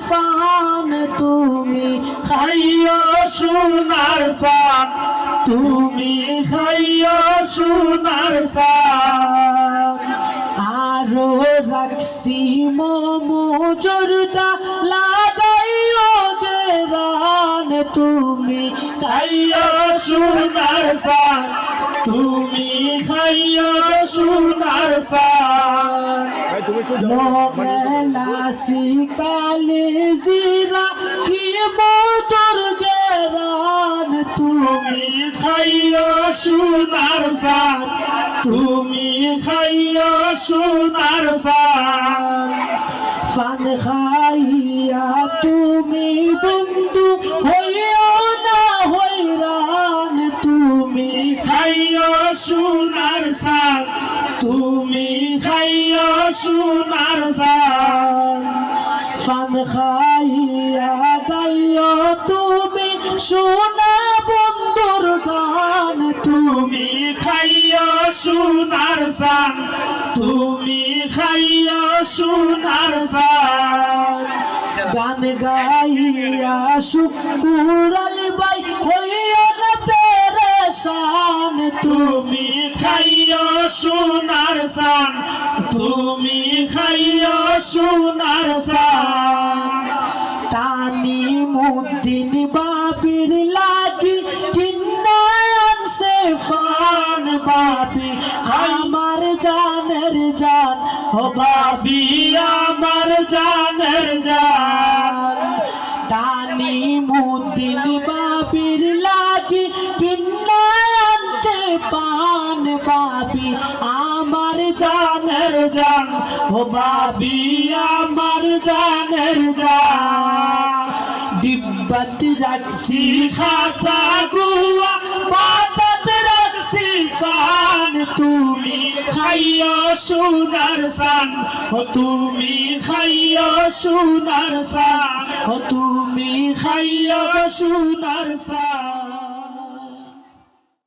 Fun তুমি খাইও সোনার সান তুমি খাইও সোনার সান আরো রাখছি মজুরদা লাগাইও গেরান তুমি খাইও সোনার সান তুমি খাইও সোনার সান মগলাসি কালে জিরা কি মধুর গেরান তুমি খাইও সোনার সান তুমি খাইও সোনার সান ফান খাইয়া তুমি বন্ধু হইও না হইরান তুমি খাইও সোনার সান তুমি খাইও সোনার সান ফান খাইয়া গাইও তুমি সোনা বন্ধুর গান তুমি খাইও সোনার সান তুমি খাইও সোনার সান গান গাইয়া শুকুর আলী ভাই হইও না পেরেশান তুমি খাইও সোনার সান তুমি খাইও সোনার সান টানি মুদ্দিন বাবির লাগি কিন্নায়ন সে ফান বাবি আমার জানের জান ও বাবি আমার জানের জান টানি মুদ্দিন বাবির লাগি কিন্নায়ন সে পান বাবি আমার জানের জান ও বাবি আমার জানের জান ডিব্বাত রাখছি খাসা গুয়া বাটাত রাখছি ফান তুমি খাইও সোনার সান ও তুমি খাইও সোনার সান ও তুমি খাইও সোনার সান।